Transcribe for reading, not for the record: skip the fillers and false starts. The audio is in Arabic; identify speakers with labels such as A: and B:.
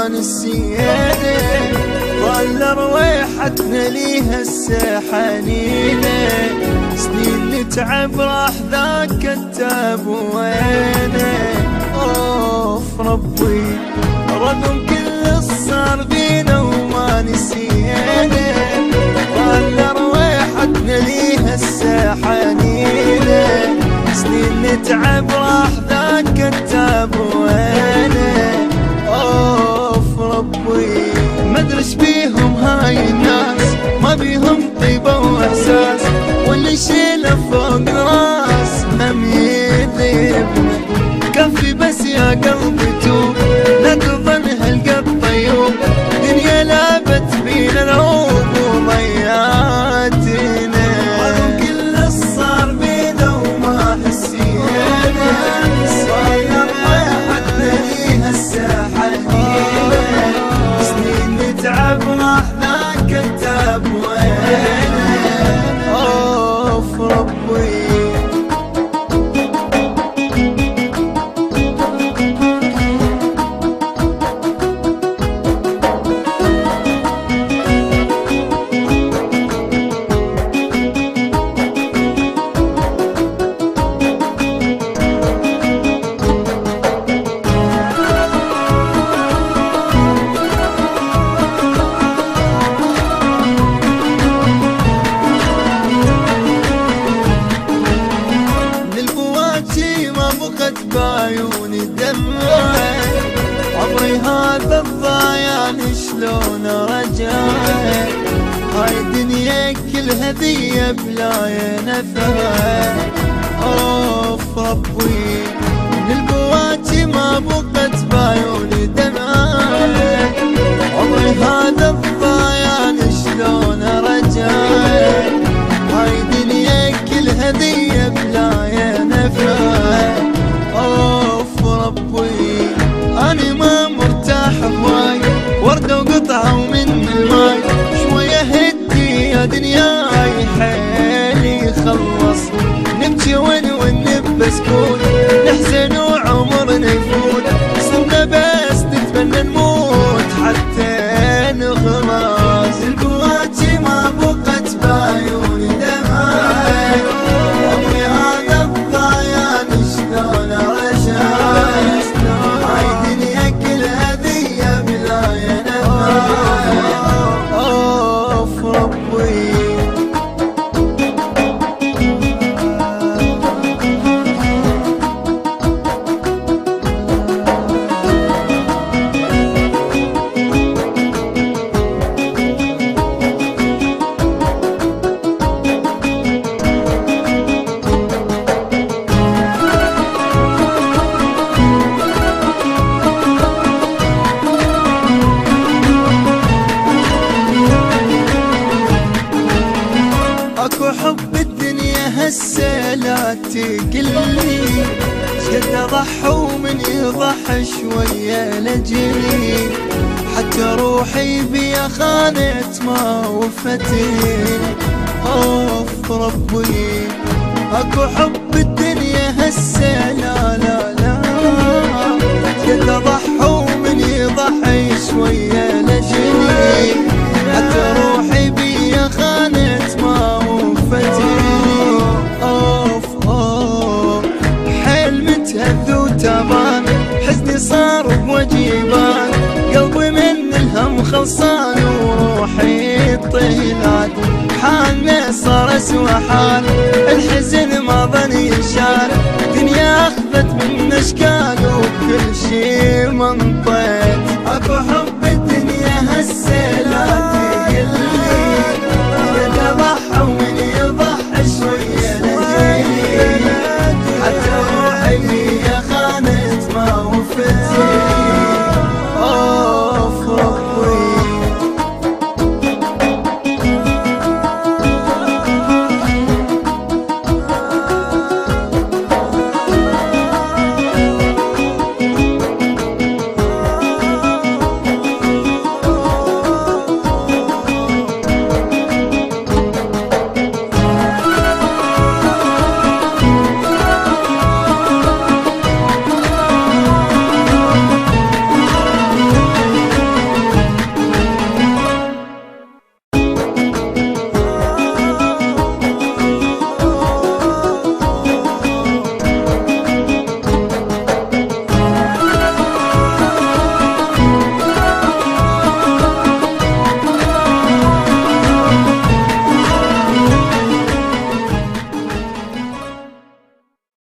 A: وما نسينا، ظل رويحتنا ليها السحنينة، سنين نتعب راح ذاك التعب وينه. اوف ربي رغم كل الصار بينا وما نسينا، ظل رويحتنا ليها السحنينة، سنين نتعب راح ذاك التعب وينه. اوف ربي مدري ايش بيهم هاي الناس، ما بيهم طيبة واحساس، واللي يشيله فوق راس هم يذيبنا. كفي بس يا قلبي توب، لا تظن هالقد طيوب، دنيا لعبت بينا العوب وضيعتنا. كل الصار بينا وما حسينا، صاير رايحتنا ليها السحنينة، سنين نتعب راح ذاك التعب وينه. اوف ربي بعيوني الدمعة، عمري هذا الضايع شلون رجعه. هاي الدنيا كلها ذي بلا ينفع. اوف ربي للبواجي ما بقت بعيوني دمعة، عمري هذا الضايع شلون رجعه. هاي الدنيا كلها ذي بلا ينفع. اوف ربي اني ما مرتاح هواي، وردة وقطعة ومن الماي، شوية هدي يا دنياي حيلي خلص. نبكي ونب سكون، نحزن وعمرنا يفوت، صرنا بس نتمنى نموت حتى نخلص. البواجي ما بقت بعيوني دمعة، عمري هذا الضايع شلون حب الدنيا هسه لا تقلي، شد اضحى ومن يضحى شويه لجلي، حتى روحي بيا خانت ما وفتني. اوف ربي اكو حب الدنيا هسه لا لا لا، شد اضحى ومن يضحي شويه لجلي، حتى روحي بيا خانت ما حزني صار بوجيبان، قلبي من الهم خلصان وروحي طيلان. حالنا صار اسوى حال، الحزن ما ظني شال، دنيا اخذت من اشكال وكل شي منطيت. اكو حب